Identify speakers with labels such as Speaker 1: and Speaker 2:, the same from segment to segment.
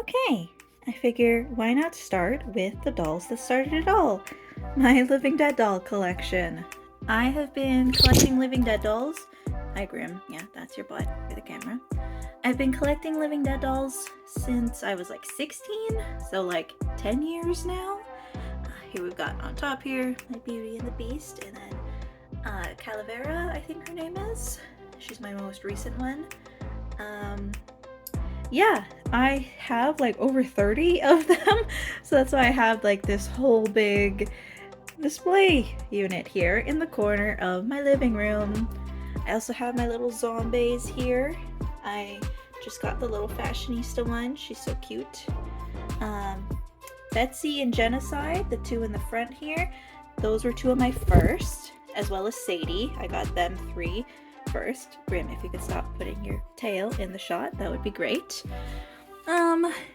Speaker 1: Okay, I figure why not start with the dolls that started it all? My Living Dead doll collection. I have been collecting Living Dead dolls. Hi Grim, yeah, that's your butt for the camera. I've been collecting Living Dead dolls since I was like 16, so like 10 years now. Here we've got on top here, my Beauty and the Beast, and then Calavera, I think her name is. She's my most recent one. Yeah, I have like over 30 of them, so that's why I have like this whole big display unit here in the corner of my living room. I also have my little zombies here. I just got the little fashionista one, she's so cute. Betsy and Genocide, the two in the front here, those were two of my first, as well as Sadie. I got them 3 first. Grim, if you could stop putting your tail in the shot, that would be great.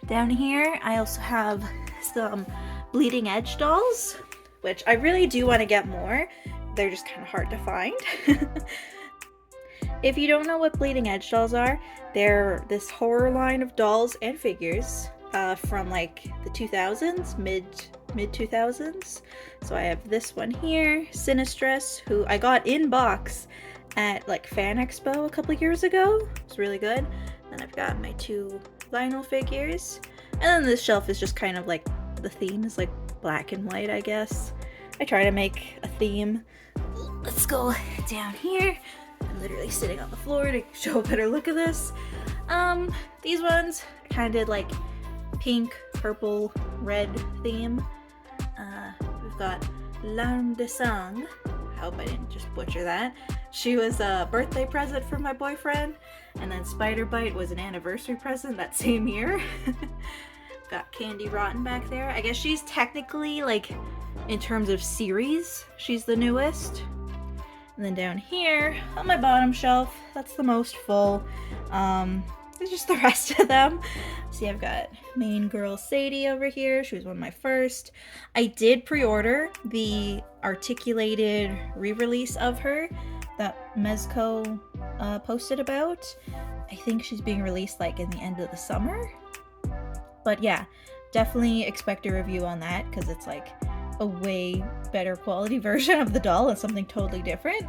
Speaker 1: Down here I also have some Bleeding Edge dolls, which I really do want to get more. They're just kind of hard to find. If you don't know what Bleeding Edge dolls are, they're this horror line of dolls and figures from like the 2000s, mid 2000s. So I have this one here, Sinistress, who I got in box at like Fan Expo a couple years ago. It's really good. Then I've got my 2 vinyl figures, and then this shelf is just kind of like, the theme is like black and white, I guess. I try to make a theme. Let's go down here. I'm literally sitting on the floor to show a better look of this. These ones I kind of did like pink, purple, red theme. We've got Larme de Sang. I hope I didn't just butcher that. She was a birthday present for my boyfriend, and then Spider Bite was an anniversary present that same year. Got Candy Rotten back there. I guess she's technically, like, in terms of series, she's the newest. And then down here, on my bottom shelf, that's the most full. There's just the rest of them. See, I've got main girl Sadie over here. She was one of my first. I did pre-order the articulated re-release of her that Mezco posted about. I think she's being released like in the end of the summer. But yeah, definitely expect a review on that because it's like a way better quality version of the doll and something totally different.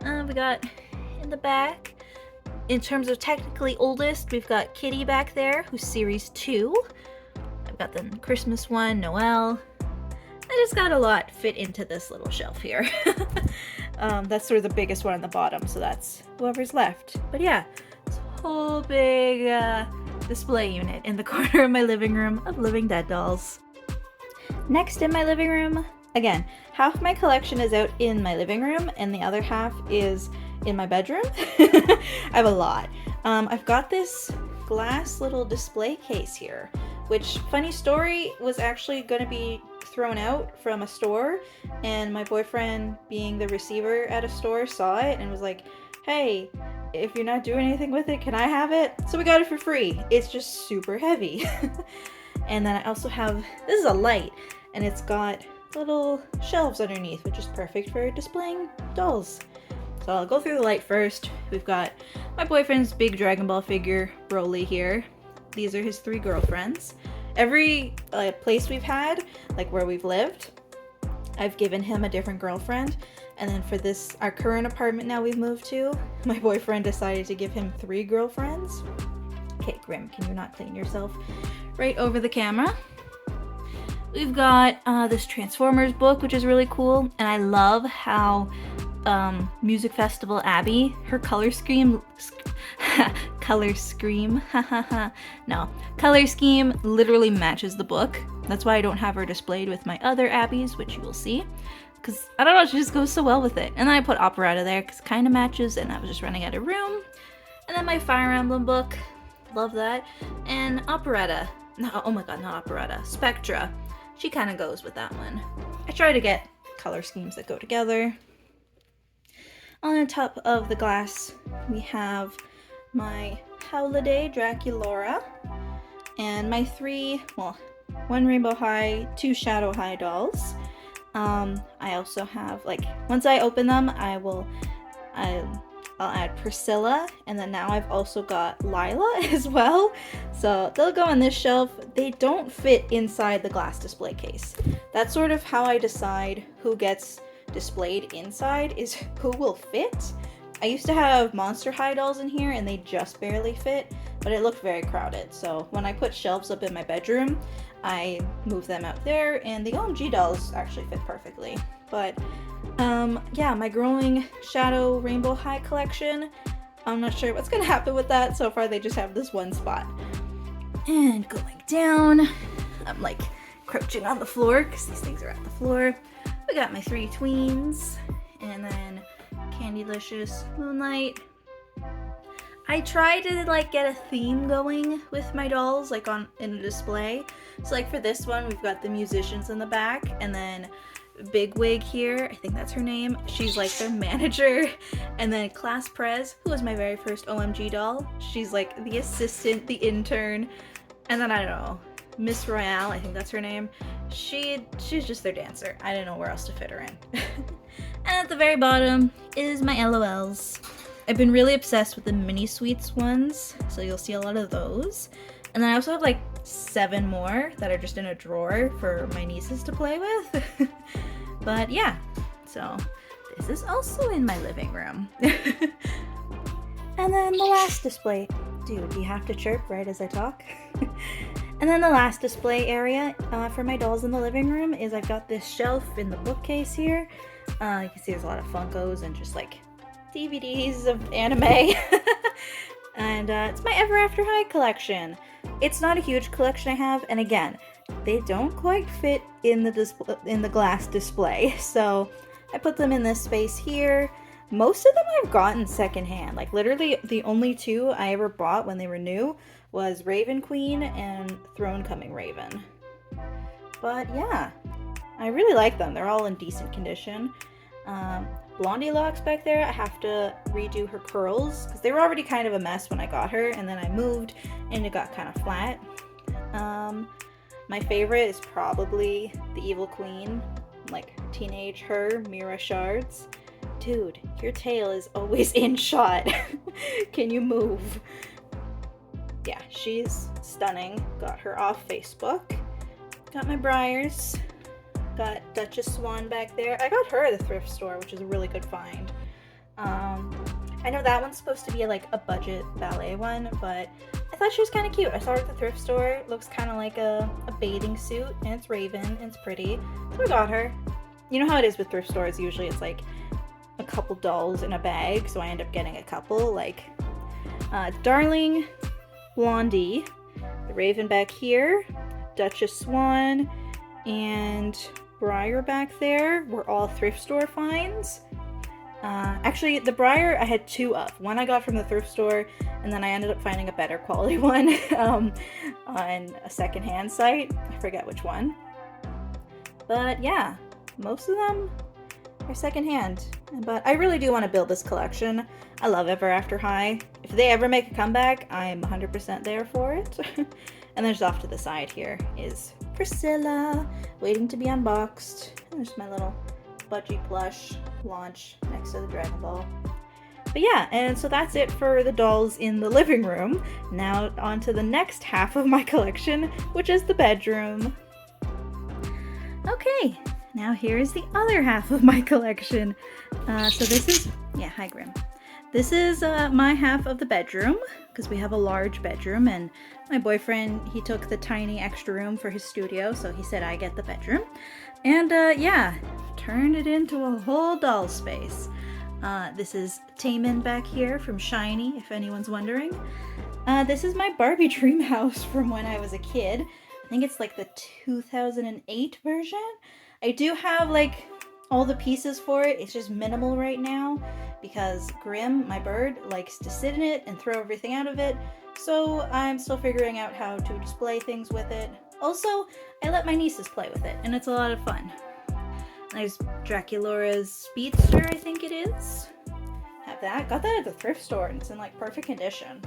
Speaker 1: We got in the back, in terms of technically oldest, we've got Kitty back there, who's series 2. I've got the Christmas one, Noel. I just got a lot fit into this little shelf here. That's sort of the biggest one on the bottom, so that's whoever's left. But yeah, it's a whole big display unit in the corner of my living room of Living Dead dolls. Next in my living room, again, half my collection is out in my living room and the other half is in my bedroom. I have a lot. I've got this glass little display case here, which, funny story, was actually going to be thrown out from a store, and my boyfriend, being the receiver at a store, saw it and was like, hey, if you're not doing anything with it, can I have it? So we got it for free. It's just super heavy. And then I also have, this is a light, and it's got little shelves underneath, which is perfect for displaying dolls. So I'll go through the light first. We've got my boyfriend's big Dragon Ball figure, Broly, here. These are his 3 girlfriends. Every place we've had, like where we've lived, I've given him a different girlfriend. And then for this, our current apartment now we've moved to, my boyfriend decided to give him 3 girlfriends. Okay, Grim, can you not clean yourself? Right over the camera. We've got this Transformers book, which is really cool. And I love how Music Festival Abby, her color scheme literally matches the book. That's why I don't have her displayed with my other Abbies, which you will see, because I don't know, she just goes so well with it. And then I put Operetta there because it kind of matches, and I was just running out of room. And then my Fire Emblem book, love that. And Operetta, no, oh my god, not Operetta, Spectra, she kind of goes with that one. I try to get color schemes that go together. On top of the glass, we have my Holiday Draculaura and my 3, well, 1 Rainbow High, 2 Shadow High dolls. I also have, like, once I open them, I will I'll add Priscilla, and then now I've also got Lila as well. So they'll go on this shelf. They don't fit inside the glass display case. That's sort of how I decide who gets displayed inside, is who will fit. I used to have Monster High dolls in here and they just barely fit, but it looked very crowded. So when I put shelves up in my bedroom, I moved them out there, and the OMG dolls actually fit perfectly. But yeah, my growing Shadow Rainbow High collection, I'm not sure what's gonna happen with that. So far they just have this one spot. And going down, I'm like crouching on the floor because these things are at the floor. We got my 3 tweens, and then Candylicious, Moonlight. I try to like get a theme going with my dolls, like in a display. So like for this one, we've got the musicians in the back, and then Bigwig here, I think that's her name. She's like their manager. And then Class Prez, who was my very first OMG doll. She's like the assistant, the intern. And then I don't know, Miss Royale, I think that's her name. She's just their dancer. I didn't know where else to fit her in. And at the very bottom is my LOLs. I've been really obsessed with the mini sweets ones, so you'll see a lot of those. And then I also have like 7 more that are just in a drawer for my nieces to play with. But yeah, so this is also in my living room. And then the last display, dude, you have to chirp right as I talk. And then the last display area for my dolls in the living room is I've got this shelf in the bookcase here. You can see there's a lot of Funkos and just like DVDs of anime. And it's my Ever After High collection. It's not a huge collection I have, and again, they don't quite fit in the glass display. So I put them in this space here. Most of them I've gotten secondhand. Like literally the only 2 I ever bought when they were new was Raven Queen and Throne Coming Raven. But yeah, I really like them. They're all in decent condition. Blondie Locks back there, I have to redo her curls because they were already kind of a mess when I got her, and then I moved and it got kind of flat. My favorite is probably the Evil Queen, like teenage her, Mira Shards. Dude, your tail is always in shot. Can you move? Yeah, she's stunning. Got her off Facebook. Got my Briars. Got Duchess Swan back there. I got her at the thrift store, which is a really good find. I know that one's supposed to be like a budget ballet one, but I thought she was kind of cute. I saw her at the thrift store. It looks kind of like a bathing suit, and it's Raven, and it's pretty. So I got her. You know how it is with thrift stores, usually it's like a couple dolls in a bag, so I end up getting a couple, like Darling, Blondie, the Raven back here, Duchess Swan, and Briar back there were all thrift store finds. Actually, the Briar I had 2 of. One I got from the thrift store, and then I ended up finding a better quality one on a secondhand site. I forget which one. But yeah, most of them are secondhand. But I really do want to build this collection. I love Ever After High. If they ever make a comeback, I'm 100% there for it. And then just off to the side here is Priscilla, waiting to be unboxed. And there's my little budgie plush launch next to the Dragon Ball. But yeah, and so that's it for the dolls in the living room. Now on to the next half of my collection, which is the bedroom. Okay, now here's the other half of my collection. So this is, yeah, hi Grim. This is my half of the bedroom, because we have a large bedroom, and my boyfriend, he took the tiny extra room for his studio, so he said I get the bedroom. And yeah, turned it into a whole doll space. This is Taemin back here from Shiny, if anyone's wondering. This is my Barbie dream house from when I was a kid. I think it's like the 2008 version. I do have like all the pieces for it. It's just minimal right now because Grim, my bird, likes to sit in it and throw everything out of it. So I'm still figuring out how to display things with it. Also, I let my nieces play with it, and it's a lot of fun. There's Draculaura's Speedster, I think it is. Have that. Got that at the thrift store, and it's in like perfect condition.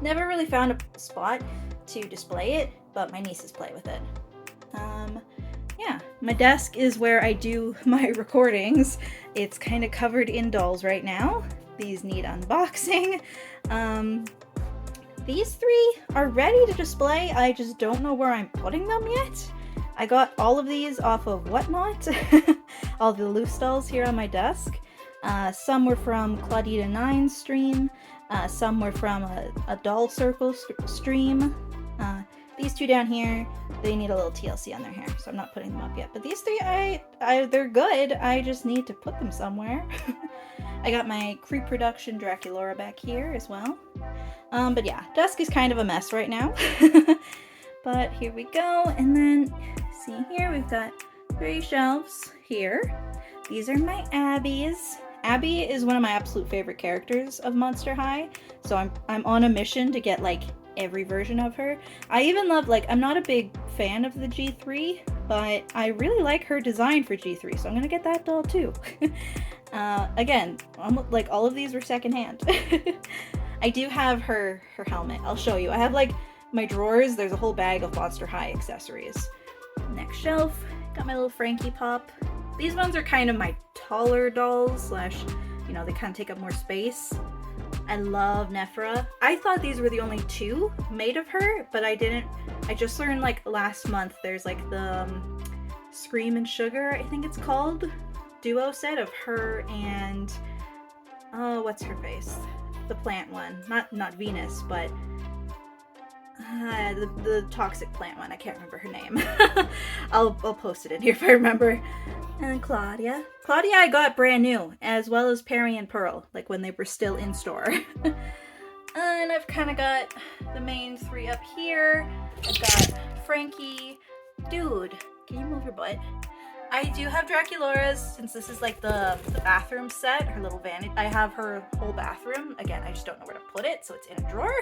Speaker 1: Never really found a spot to display it, but my nieces play with it. Yeah, my desk is where I do my recordings. It's kind of covered in dolls right now. these need unboxing. These three are ready to display. I just don't know where I'm putting them yet. I got all of these off of Whatnot, all the loose dolls here on my desk. Some were from Claudita9's stream, some were from a Doll Circle stream. These two down here, they need a little TLC on their hair, so I'm not putting them up yet. But these three, they're good. I just need to put them somewhere. I got my Pre-Production Draculaura back here as well. But yeah, desk is kind of a mess right now. But here we go. And then, see here, we've got 3 shelves here. These are my Abbies. Abby is one of my absolute favorite characters of Monster High, so I'm on a mission to get like every version of her. I even love, like, I'm not a big fan of the G3, but I really like her design for G3, so I'm gonna get that doll too. Again, like, all of these were secondhand. I do have her helmet. I'll show you. I have like my drawers. There's a whole bag of Monster High accessories. Next shelf, got my little Frankie Pop. These ones are kind of my taller dolls slash, you know, they kind of take up more space. I love Nephra. I thought these were the only 2 made of her, but I didn't. I just learned like last month there's like the Scream and Sugar, I think it's called, duo set of her and, oh, what's her face? The plant one. Not Venus, but the toxic plant one. I can't remember her name. I'll post it in here if I remember. And then Claudia. Claudia I got brand new, as well as Perry and Pearl, like when they were still in store. And I've kind of got the main 3 up here. I've got Frankie. Dude, can you move your butt? I do have Draculaura's, since this is like the bathroom set, her little vanity. I have her whole bathroom. Again, I just don't know where to put it, so it's in a drawer.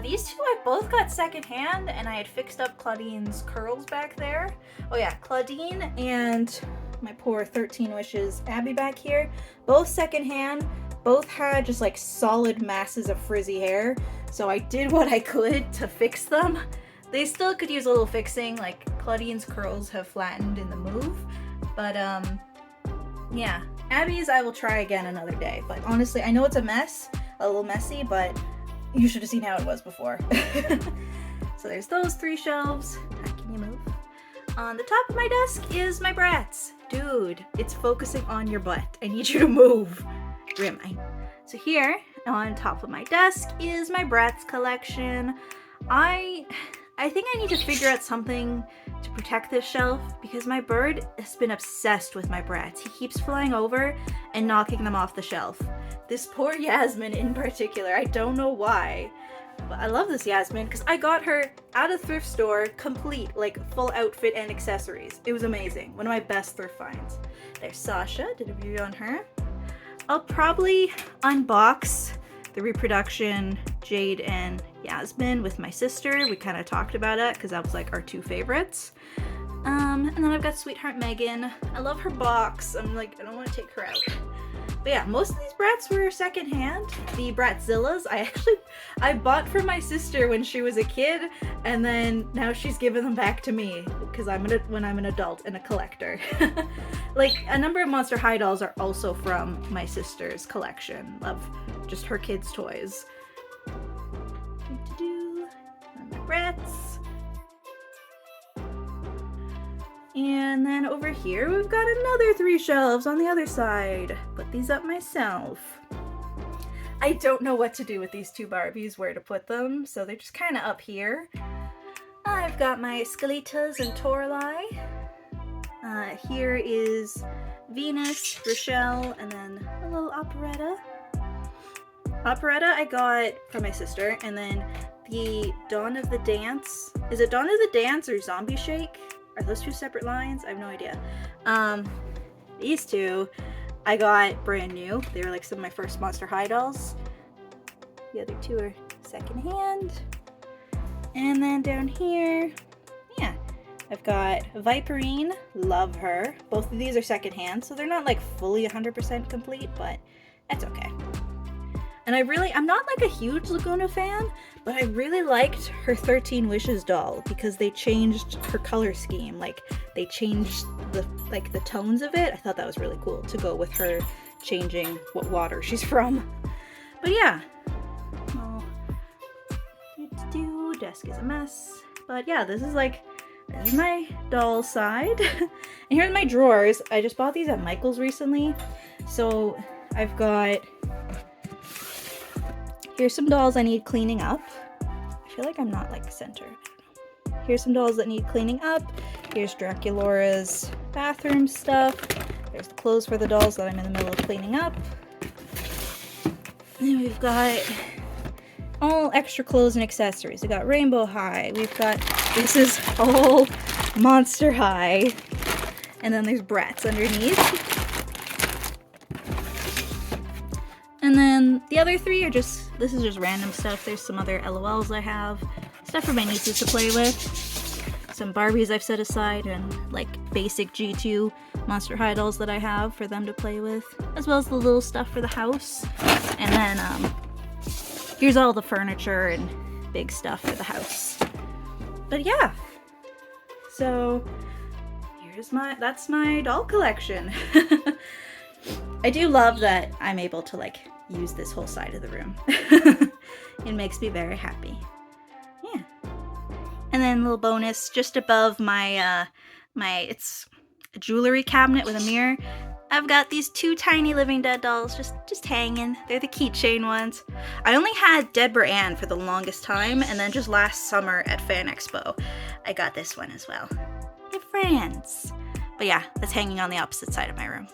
Speaker 1: These 2 I both got secondhand, and I had fixed up Claudine's curls back there. Oh yeah, Claudine and my poor 13 Wishes Abby back here, both secondhand, both had just like solid masses of frizzy hair, so I did what I could to fix them. They still could use a little fixing, like Claudine's curls have flattened in the move, but yeah, Abby's I will try again another day, but honestly, I know it's a mess, a little messy, but you should have seen how it was before. So there's those 3 shelves. Can you move? On the top of my desk is my Bratz. Dude, it's focusing on your butt. I need you to move. Where am I? So here, on top of my desk, is my Bratz collection. I think I need to figure out something to protect this shelf because my bird has been obsessed with my Bratz. He keeps flying over and knocking them off the shelf. This poor Yasmin in particular, I don't know why, but I love this Yasmin because I got her at a thrift store, complete, like full outfit and accessories. It was amazing. One of my best thrift finds. There's Sasha, did a review on her. I'll probably unbox the Reproduction Jade and Yasmin with my sister. We kind of talked about it because that was like our 2 favorites. And then I've got Sweetheart Megan. I love her box. I'm like, I don't want to take her out. But yeah, most of these Bratz were secondhand. The Bratzillas, I bought for my sister when she was a kid, and then now she's given them back to me because when I'm an adult and a collector. Like, a number of Monster High dolls are also from my sister's collection of just her kids' toys. Bratz. And then over here, we've got another 3 shelves on the other side. Put these up myself. I don't know what to do with these 2 Barbies, where to put them, so they're just kind of up here. I've got my Skeletas and Torlai. Here is Venus, Rochelle, and then a little Operetta. Operetta I got from my sister, and then the Dawn of the Dance. Is it Dawn of the Dance or Zombie Shake? Are those 2 separate lines? I have no idea. These 2 I got brand new. They were like some of my first Monster High dolls. The other 2 are secondhand. And then down here, yeah, I've got Viperine. Love her. Both of these are secondhand, so they're not like fully 100% complete, but that's okay. And I'm not like a huge Laguna fan, but I really liked her 13 Wishes doll because they changed her color scheme. Like, they changed the tones of it. I thought that was really cool to go with her changing what water she's from. But yeah. Well, desk is a mess. But yeah, this is my doll side. And here's my drawers. I just bought these at Michael's recently. So I've got, here's some dolls I need cleaning up. I feel like I'm not centered. Here's some dolls that need cleaning up. Here's Draculaura's bathroom stuff. There's the clothes for the dolls that I'm in the middle of cleaning up. And we've got all extra clothes and accessories. We got Rainbow High. We've got, this is all Monster High. And then there's Bratz underneath. And then the other three are this is just random stuff. There's some other LOLs I have. Stuff for my nieces to play with. Some Barbies I've set aside, and basic G2 Monster High dolls that I have for them to play with. As well as the little stuff for the house. And then, here's all the furniture and big stuff for the house. But yeah. So, that's my doll collection. I do love that I'm able to use this whole side of the room. It makes me very happy. Yeah. And then a little bonus just above my it's a jewelry cabinet with a mirror. I've got these two tiny Living Dead dolls just hanging. They're the keychain ones. I only had Deborah Ann for the longest time, and then just last summer at Fan Expo, I got this one as well. They're friends. But yeah, that's hanging on the opposite side of my room.